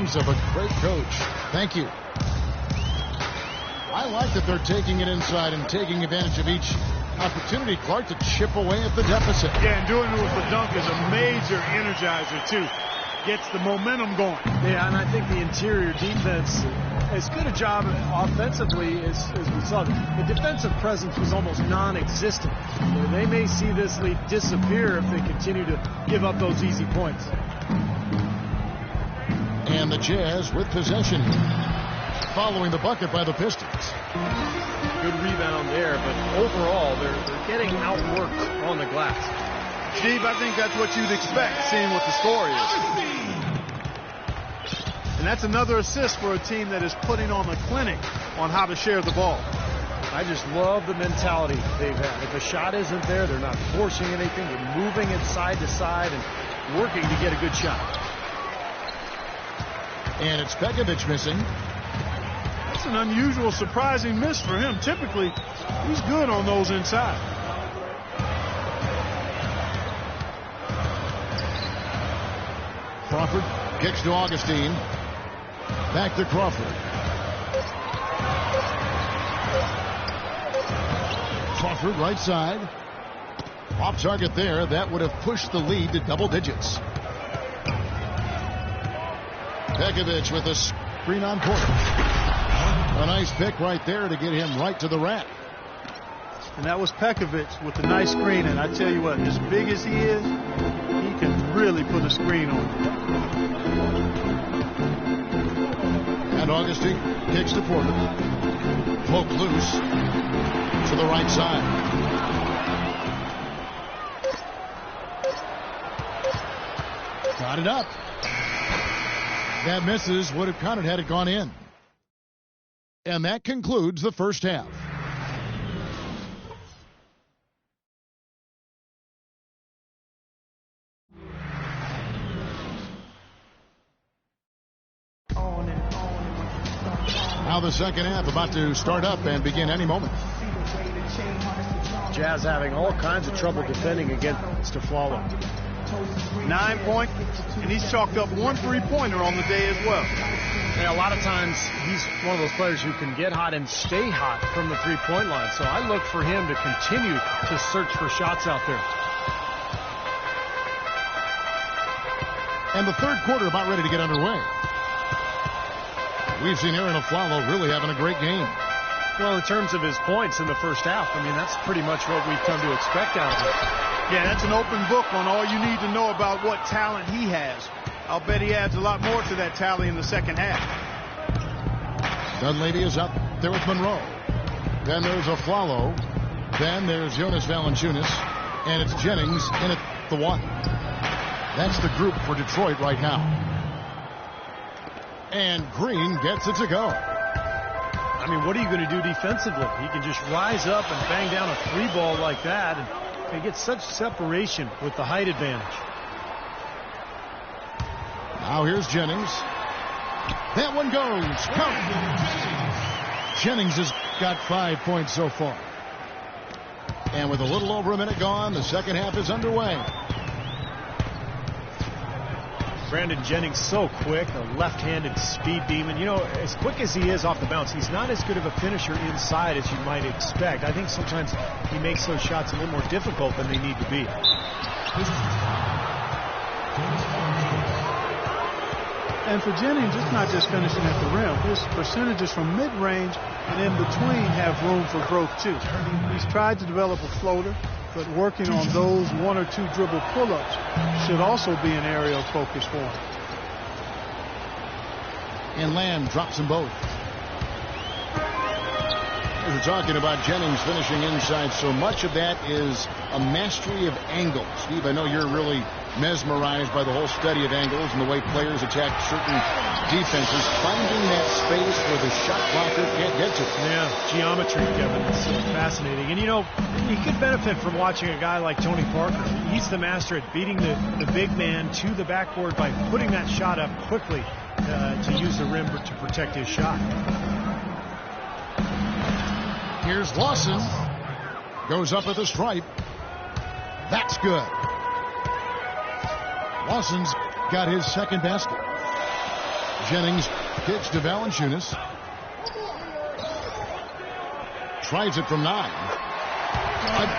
beginnings of a great coach. Thank you. I like that they're taking it inside and taking advantage of each opportunity, Clark, to chip away at the deficit. Yeah, and doing it with the dunk is a major energizer, too. Gets the momentum going. Yeah, and I think the interior defense, as good a job offensively as we saw. The defensive presence was almost non-existent. They may see this lead disappear if they continue to give up those easy points. And the Jazz with possession following the bucket by the Pistons. Good rebound there, but overall they're getting outworked on the glass. Steve, I think that's what you'd expect, seeing what the score is. And that's another assist for a team that is putting on a clinic on how to share the ball. I just love the mentality they've had. If a shot isn't there, they're not forcing anything. They're moving it side to side and working to get a good shot. And it's Pekovic missing. That's an unusual, surprising miss for him. Typically, he's good on those inside. Crawford kicks to Augustine. Back to Crawford. Crawford right side. Off target there. That would have pushed the lead to double digits. Pekovic with a screen on Porter. A nice pick right there to get him right to the rack. And that was Pekovic with the nice screen. And I tell you what, as big as he is, he can really put a screen on. And Augustine kicks to Porter. Poke loose to the right side. Got it up. That misses. Would have counted had it gone in. And that concludes the first half. Now the second half about to start up and begin any moment. Jazz having all kinds of trouble defending against Afflalo. 9 points, and he's chalked up 1 3-pointer on the day as well. Yeah, a lot of times he's one of those players who can get hot and stay hot from the three-point line. So I look for him to continue to search for shots out there. And the third quarter about ready to get underway. We've seen Aaron Afflalo really having a great game. Well, in terms of his points in the first half, I mean, that's pretty much what we've come to expect out of him. Yeah, that's an open book on all you need to know about what talent he has. I'll bet he adds a lot more to that tally in the second half. Dunleavy is up there with Monroe. Then there's Afflalo. Then there's Jonas Valanciunas. And it's Jennings in at the 1. That's the group for Detroit right now. And Green gets it to go. I mean, what are you going to do defensively? He can just rise up and bang down a 3-ball like that. And they get such separation with the height advantage. Now here's Jennings. That one goes. Count. Jennings has got 5 points so far. And with a little over a minute gone, the second half is underway. Brandon Jennings so quick, a left-handed speed demon. You know, as quick as he is off the bounce, he's not as good of a finisher inside as you might expect. I think sometimes he makes those shots a little more difficult than they need to be. And for Jennings, it's not just finishing at the rim. His percentages from mid-range and in between have room for growth, too. He's tried to develop a floater, but working on those 1 or 2 dribble pull-ups should also be an area of focus for him. And Lamb drops them both. We're talking about Jennings finishing inside. So much of that is a mastery of angles. Steve, I know you're really mesmerized by the whole study of angles and the way players attack certain defenses. Finding that space where the shot blocker can't get to. Yeah, geometry, Kevin. It's so fascinating. And, you know, you could benefit from watching a guy like Tony Parker. He's the master at beating the big man to the backboard by putting that shot up quickly to use the rim to protect his shot. Here's Lawson. Goes up at the stripe. That's good. Lawson's got his second basket. Jennings kicks to Valanciunas. Tries it from 9.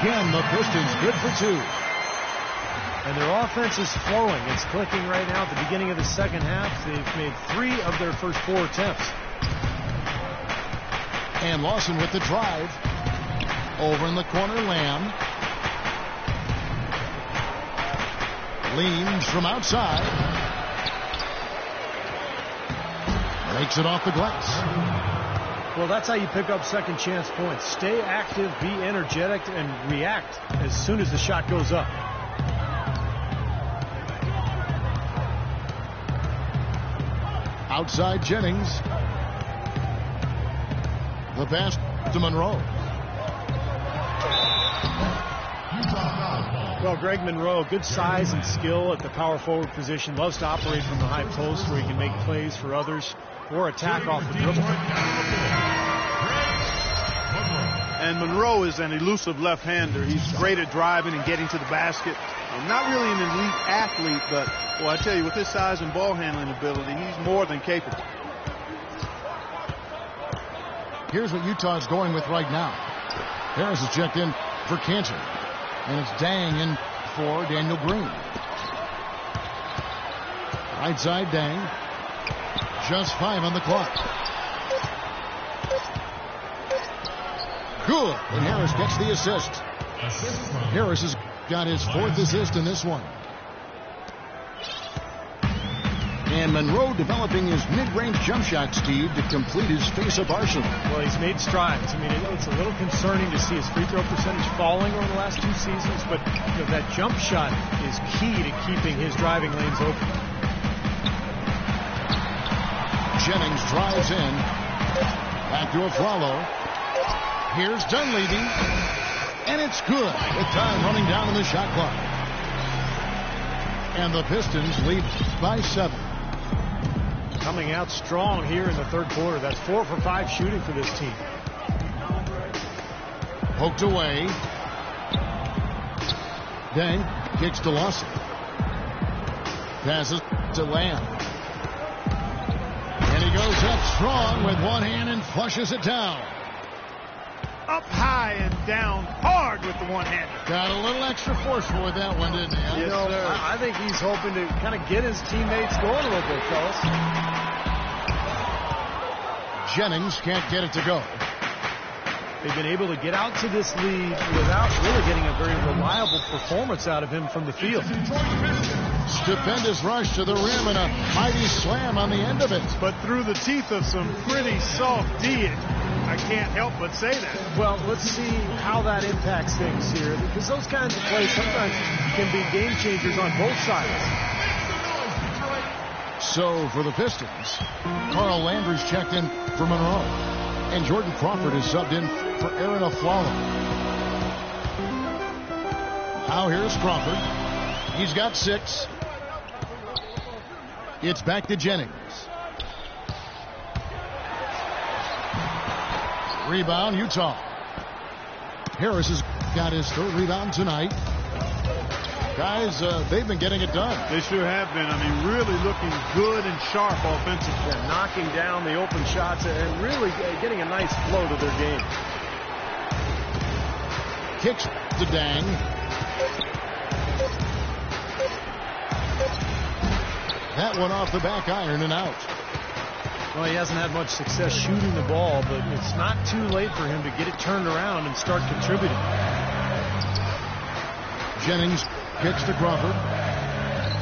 Again, the Pistons good for 2. And their offense is flowing. It's clicking right now at the beginning of the second half. They've made 3 of their first 4 attempts. And Lawson with the drive. Over in the corner, Lamb. Leans from outside. Makes it off the glass. Well, that's how you pick up second chance points. Stay active, be energetic, and react as soon as the shot goes up. Outside Jennings. The pass to Monroe. Well, Greg Monroe, good size and skill at the power forward position. Loves to operate from the high post where he can make plays for others or attack off the dribble. And Monroe is an elusive left-hander. He's great at driving and getting to the basket. Not really an elite athlete, but, well, I tell you, with his size and ball handling ability, he's more than capable. Here's what Utah is going with right now. Harris is checked in for Cantor. And it's Dang in for Daniel Green. Right side, Dang. Just 5 on the clock. Good. And Harris gets the assist. Harris has got his 4th assist in this one. And Monroe developing his mid-range jump shot, Steve, to complete his face-up arsenal. Well, he's made strides. I mean, it's a little concerning to see his free throw percentage falling over the last 2 seasons, but that jump shot is key to keeping his driving lanes open. Jennings drives in. Back to Aflalo. Here's Dunleavy. And it's good with time running down on the shot clock. And the Pistons lead by 7. Coming out strong here in the third quarter. That's 4 for 5 shooting for this team. Poked away. Dang kicks to Lawson. Passes to Lamb. And he goes up strong with one hand and flushes it down. Up high and down hard with the one-hander. Got a little extra forceful with that one, didn't he? Yes, sir. I think he's hoping to kind of get his teammates going a little bit, fellas. Jennings can't get it to go. They've been able to get out to this lead without really getting a very reliable performance out of him from the field. Stupendous rush to the rim and a mighty slam on the end of it. But through the teeth of some pretty soft D. I can't help but say that. Well, let's see how that impacts things here, because those kinds of plays sometimes can be game changers on both sides. So for the Pistons, Carl Landry's checked in for Monroe, and Jordan Crawford is subbed in for Aaron Aflalo. Now here's Crawford. He's got 6. It's back to Jennings. Rebound, Utah. Harris has got his 3rd rebound tonight. Guys, they've been getting it done. They sure have been. I mean, really looking good and sharp offensively. Yeah, knocking down the open shots and really getting a nice flow to their game. Kicks to Dang. That one off the back iron and out. Well, he hasn't had much success shooting the ball, but it's not too late for him to get it turned around and start contributing. Jennings kicks to Crawford.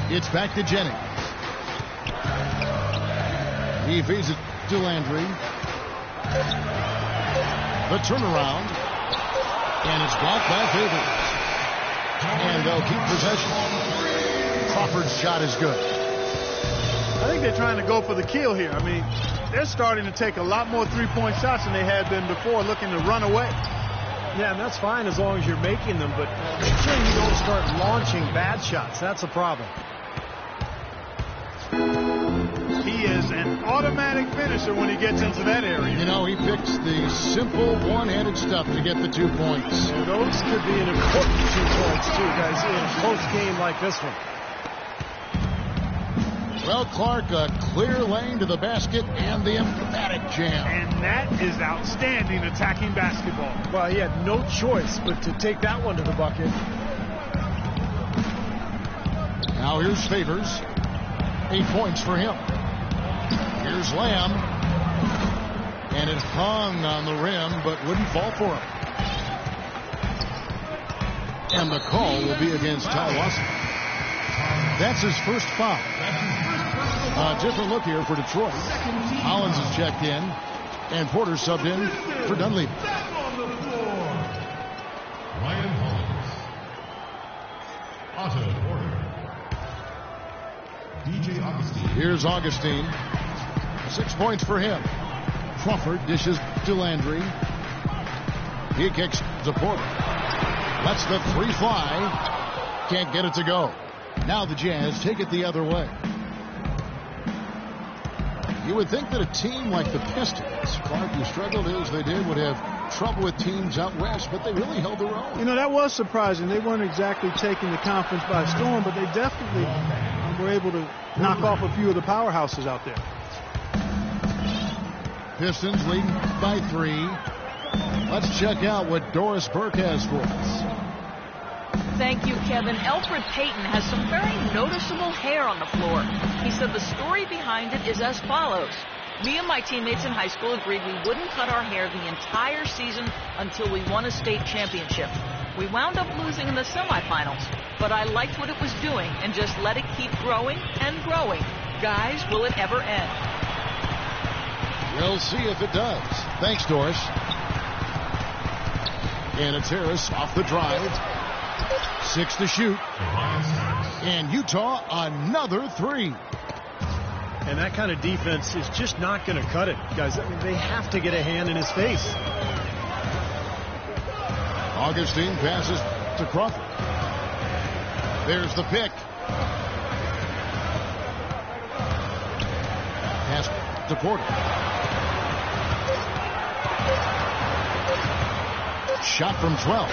It's back to Jennings. He feeds it to Landry. The turnaround. And it's blocked by Favors. And they'll keep possession. Crawford's shot is good. I think they're trying to go for the kill here. I mean, they're starting to take a lot more three-point shots than they had been before, looking to run away. Yeah, and that's fine as long as you're making them, but make sure you don't start launching bad shots. That's a problem. He is an automatic finisher when he gets into that area. You know, he picks the simple one-handed stuff to get the 2 points. And those could be an important 2 points, too, guys, in a close game like this one. Well, Clark, a clear lane to the basket and the emphatic jam. And that is outstanding attacking basketball. Well, he had no choice but to take that one to the bucket. Now here's Favors. 8 points for him. Here's Lamb. And it hung on the rim, but wouldn't fall for him. And the call will be against Ty Lawson. That's his first foul. A different look here for Detroit. Hollins is checked in, and Porter subbed in for Dunleavy. Ryan Hollins. Otto Porter. DJ Augustine. Here's Augustine. 6 points for him. Crawford dishes to Landry. He kicks to Porter. Lets the three fly. Can't get it to go. Now the Jazz take it the other way. You would think that a team like the Pistons, Clark, who struggled as they did, would have trouble with teams out west, but they really held their own. You know, that was surprising. They weren't exactly taking the conference by storm, but they definitely were able to knock off a few of the powerhouses out there. Pistons leading by 3. Let's check out what Doris Burke has for us. Thank you, Kevin. Elfrid Payton has some very noticeable hair on the floor. He said the story behind it is as follows. Me and my teammates in high school agreed we wouldn't cut our hair the entire season until we won a state championship. We wound up losing in the semifinals, but I liked what it was doing and just let it keep growing and growing. Guys, will it ever end? We'll see if it does. Thanks, Doris. And it's Harris off the drive. 6 to shoot. And Utah another 3. And that kind of defense is just not going to cut it, guys. I mean, they have to get a hand in his face. Augustine passes to Crawford. There's the pick. Pass to Porter. Shot from 12.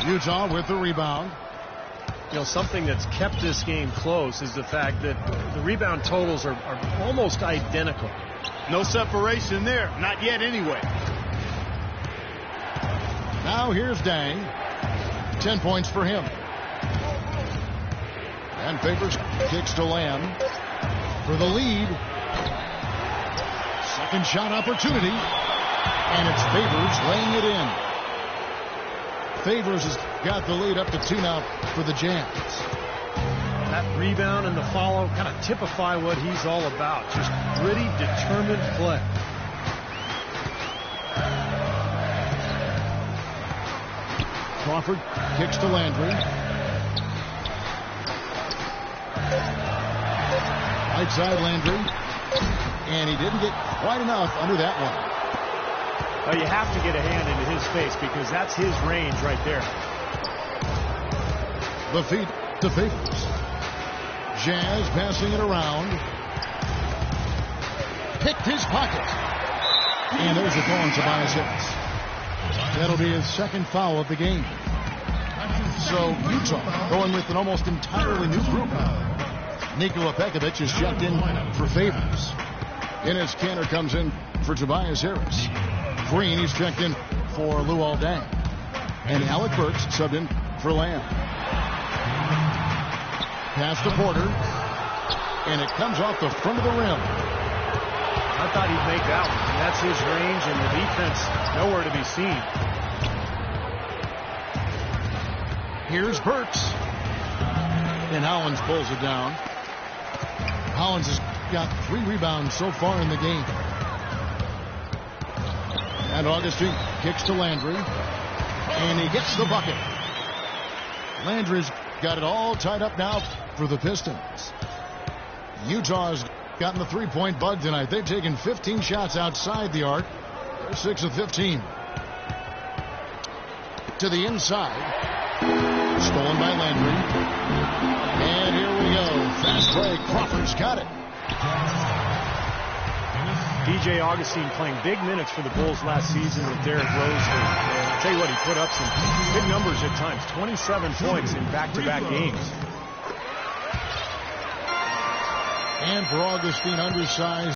Utah with the rebound. You know, something that's kept this game close is the fact that the rebound totals are almost identical. No separation there. Not yet anyway. Now here's Dang. 10 points for him. And Favors kicks to Lamb for the lead. Second shot opportunity. And it's Favors laying it in. Favors has got the lead up to 2 now for the Jazz. That rebound and the follow kind of typify what he's all about. Just gritty, determined play. Crawford kicks to Landry. Right side Landry. And he didn't get quite enough under that one. Well, you have to get a hand into his face because that's his range right there. The feed to Favors. Jazz passing it around. Picked his pocket. And there's a call on Tobias Harris. That'll be his second foul of the game. So Utah going with an almost entirely new group. Nikola Pekovic is checked in for Favors. Enes Kanter comes in for Tobias Harris. Green, he's checked in for Luol Deng. And Alec Burks subbed in for Lamb. Pass to Porter. And it comes off the front of the rim. I thought he'd make that one. And that's his range, and the defense nowhere to be seen. Here's Burks. And Hollins pulls it down. Hollins has got 3 rebounds so far in the game. And Augustine kicks to Landry. And he gets the bucket. Landry's got it all tied up now for the Pistons. Utah's gotten the 3-point bug tonight. They've taken 15 shots outside the arc. They're 6 of 15. To the inside. Stolen by Landry. And here we go. Fast break. Crawford's got it. DJ Augustine playing big minutes for the Bulls last season with Derrick Rose. I'll tell you what, he put up some big numbers at times. 27 points in back-to-back games. And for Augustine, undersized.